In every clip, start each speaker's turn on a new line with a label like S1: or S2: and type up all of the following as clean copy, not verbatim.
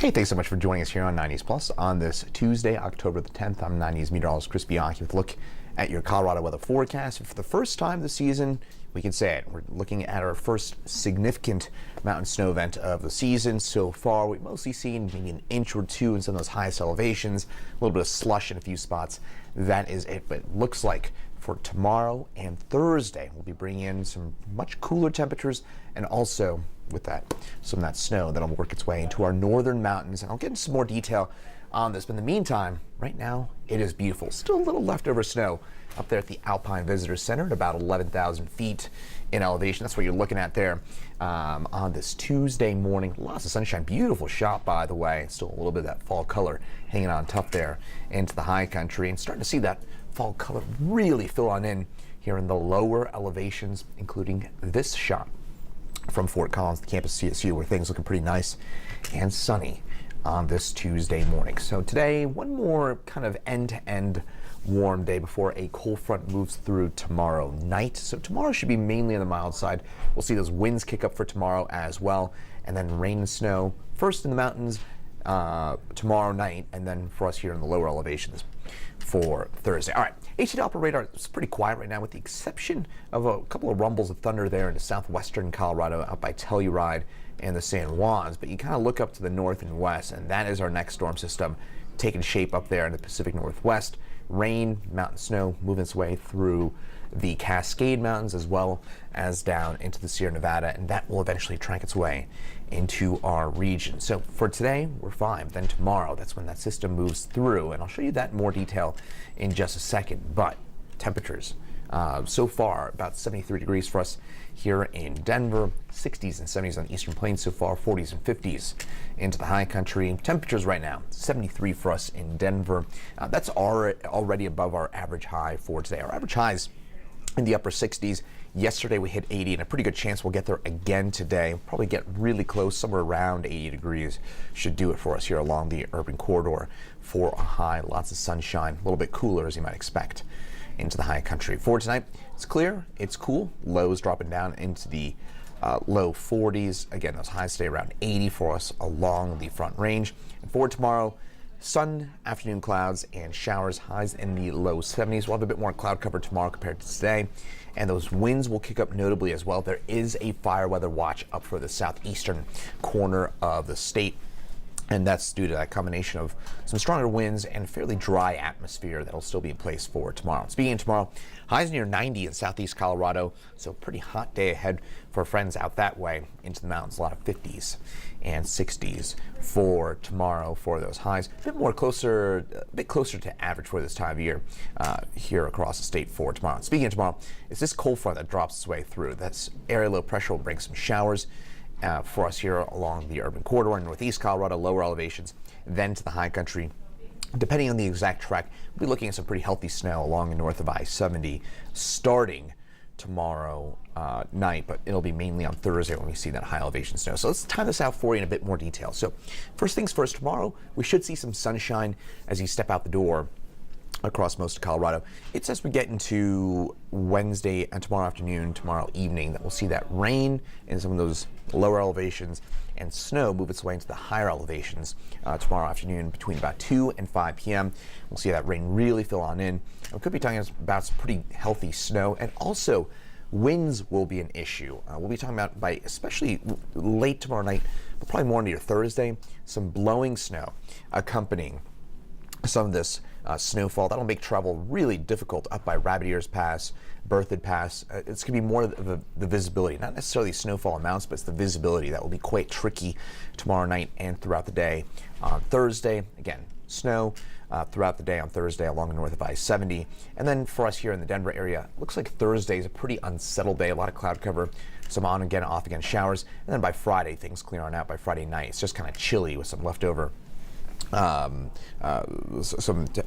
S1: Hey, thanks so much for joining us here on 90s Plus on this Tuesday, October the 10th. I'm 90s meteorologist Chris Bianchi with a look at your Colorado weather forecast. And for the first time this season, we can say it. We're looking at our first significant mountain snow event of the season. So far, we've mostly seen maybe an inch or two in some of those highest elevations, a little bit of slush in a few spots. That is it. But it looks like for tomorrow and Thursday, we'll be bringing in some much cooler temperatures, and also with that, some of that snow that'll work its way into our northern mountains. And I'll get into some more detail on this. But in the meantime, right now, it is beautiful. Still a little leftover snow up there at the Alpine Visitor Center at about 11,000 feet in elevation. That's what you're looking at there on this Tuesday morning. Lots of sunshine. Beautiful shot, by the way. Still a little bit of that fall color hanging on tough there into the high country. And starting to see that fall color really fill on in here in the lower elevations, including this shot from Fort Collins, the campus CSU, where things looking pretty nice and sunny on this Tuesday morning. So today, one more kind of end-to-end warm day before a cold front moves through tomorrow night. So tomorrow should be mainly on the mild side. We'll see those winds kick up for tomorrow as well, and then rain and snow first in the mountains tomorrow night, and then for us here in the lower elevations for Thursday. All right, HT Doppler radar is pretty quiet right now, with the exception of a couple of rumbles of thunder there into southwestern Colorado out by Telluride and the San Juans. But you kind of look up to the north and west, and that is our next storm system taking shape up there in the Pacific Northwest. Rain, mountain snow moving its way through the Cascade Mountains as well as down into the Sierra Nevada, and that will eventually track its way into our region. So for today, we're fine. Then tomorrow, that's when that system moves through, and I'll show you that in more detail in just a second. But temperatures so far about 73 degrees for us here in Denver, 60s and 70s on the Eastern Plains so far, 40s and 50s into the high country. Temperatures right now 73 for us in Denver. That's already above our average high for today. Our average highs in the upper 60s. Yesterday we hit 80, and a pretty good chance we'll get there again today. Probably get really close, somewhere around 80 degrees should do it for us here along the urban corridor for a high. Lots of sunshine, a little bit cooler as you might expect into the high country. For tonight, it's clear, it's cool. Lows dropping down into the low 40s. Again, those highs stay around 80 for us along the front range. And for tomorrow, sun, afternoon clouds, and showers, highs in the low 70s. We'll have a bit more cloud cover tomorrow compared to today, and those winds will kick up notably as well. There is a fire weather watch up for the southeastern corner of the state, and that's due to that combination of some stronger winds and fairly dry atmosphere that'll still be in place for tomorrow. Speaking of tomorrow, highs near 90 in southeast Colorado, so pretty hot day ahead for friends out that way into the mountains. A lot of 50s and 60s for tomorrow for those highs. A bit closer to average for this time of year here across the state for tomorrow. Speaking of tomorrow, it's this cold front that drops its way through. That's area low pressure will bring some showers for us here along the urban corridor in northeast Colorado, lower elevations, then to the high country. Depending on the exact track, we'll be looking at some pretty healthy snow along and north of I-70 starting tomorrow night, but it'll be mainly on Thursday when we see that high elevation snow. So let's time this out for you in a bit more detail. So first things first, tomorrow we should see some sunshine as you step out the door across most of Colorado. It's as we get into Wednesday and tomorrow afternoon, tomorrow evening, that we'll see that rain in some of those lower elevations and snow move its way into the higher elevations tomorrow afternoon between about 2 and 5 p.m. We'll see that rain really fill on in. We could be talking about some pretty healthy snow, and also winds will be an issue. We'll be talking about by especially late tomorrow night, but probably more into Thursday, some blowing snow accompanying some of this snowfall. That'll make travel really difficult up by Rabbit Ears Pass, Berthoud Pass. It's going to be more of the visibility, not necessarily snowfall amounts, but it's the visibility that will be quite tricky tomorrow night and throughout the day. On Thursday, again, snow throughout the day on Thursday along the north of I-70. And then for us here in the Denver area, looks like Thursday is a pretty unsettled day, a lot of cloud cover, some on again, off again showers. And then by Friday, things clear on out. By Friday night, it's just kind of chilly with some leftover some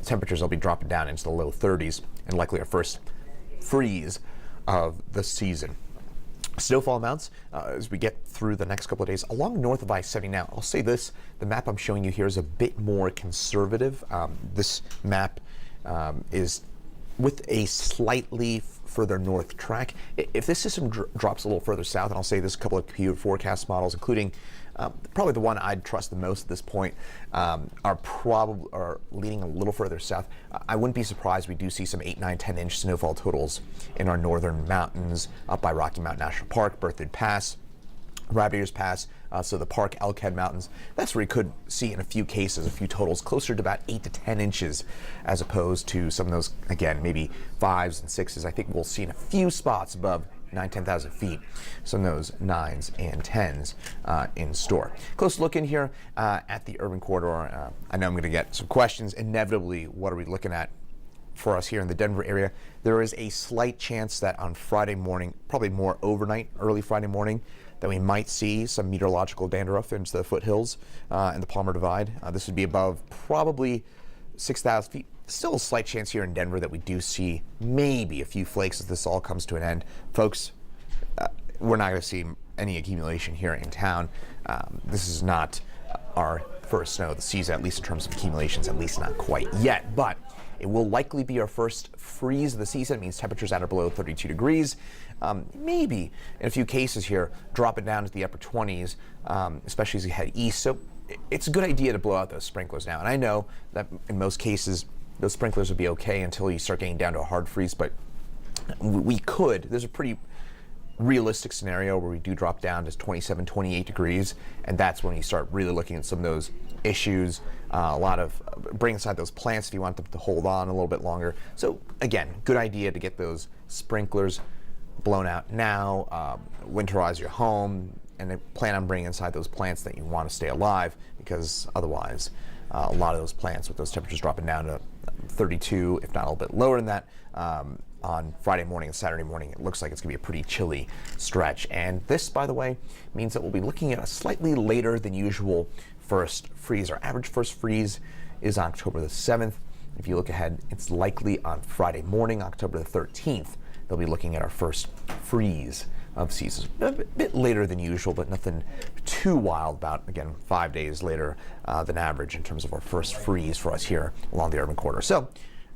S1: temperatures will be dropping down into the low 30s, and likely our first freeze of the season. Snowfall amounts as we get through the next couple of days along north of I-70. Now, I'll say this, the map I'm showing you here is a bit more conservative. This map is with a slightly further north track. If this system drops a little further south, and I'll say this, a couple of computer forecast models, including Probably the one I'd trust the most at this point are leaning a little further south. I wouldn't be surprised we do see some 8, 9, 10-inch snowfall totals in our northern mountains up by Rocky Mountain National Park, Berthoud Pass, Rabbit Ears Pass, so the Park Elkhead Mountains. That's where you could see in a few cases, a few totals closer to about 8 to 10 inches as opposed to some of those, again, maybe 5s and 6s. I think we'll see in a few spots above 10,000 feet, some of those 9s and 10s in store. Close look in here at the urban corridor. I know I'm going to get some questions. Inevitably, what are we looking at for us here in the Denver area? There is a slight chance that on Friday morning, probably more overnight, early Friday morning, that we might see some meteorological dandruff into the foothills and the Palmer Divide. This would be above probably 6,000 feet. Still a slight chance here in Denver that we do see maybe a few flakes as this all comes to an end. Folks, we're not going to see any accumulation here in town. This is not our first snow of the season, at least in terms of accumulations, at least not quite yet. But it will likely be our first freeze of the season. It means temperatures at or below 32 degrees. Maybe in a few cases here, drop it down to the upper 20s, especially as you head east. So it's a good idea to blow out those sprinklers now. And I know that in most cases, those sprinklers would be okay until you start getting down to a hard freeze. But there's a pretty realistic scenario where we do drop down to 27, 28 degrees. And that's when you start really looking at some of those issues. A lot of bring inside those plants if you want them to hold on a little bit longer. So again, good idea to get those sprinklers blown out now, winterize your home, and then plan on bringing inside those plants that you want to stay alive, because otherwise a lot of those plants with those temperatures dropping down to 32, if not a little bit lower than that, on Friday morning and Saturday morning, it looks like it's going to be a pretty chilly stretch. And this, by the way, means that we'll be looking at a slightly later than usual first freeze. Our average first freeze is October the 7th. If you look ahead, it's likely on Friday morning, October the 13th. They'll be looking at our first freeze of season. A bit later than usual, but nothing too wild about, again, 5 days later than average in terms of our first freeze for us here along the urban corridor. So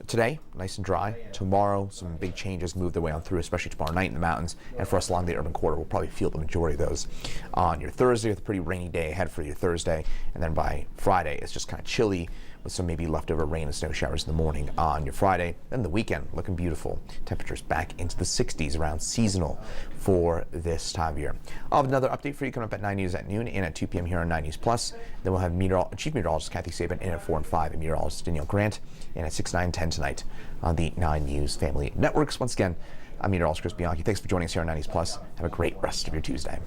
S1: today, nice and dry. Tomorrow, some big changes move their way on through, especially tomorrow night in the mountains. And for us along the urban corridor, we'll probably feel the majority of those on your Thursday, with a pretty rainy day ahead for your Thursday. And then by Friday, it's just kind of chilly with some maybe leftover rain and snow showers in the morning on your Friday. Then the weekend looking beautiful. Temperatures back into the 60s, around seasonal for this time of year. I'll have another update for you coming up at 9 News at noon and at 2 p.m. here on 9 News Plus. Then we'll have Chief Meteorologist Kathy Sabin in at 4 and 5, and Meteorologist Danielle Grant in at 6, 9, 10 tonight on the 9 News Family Networks. Once again, I'm Meteorologist Chris Bianchi. Thanks for joining us here on 9 News Plus. Have a great rest of your Tuesday.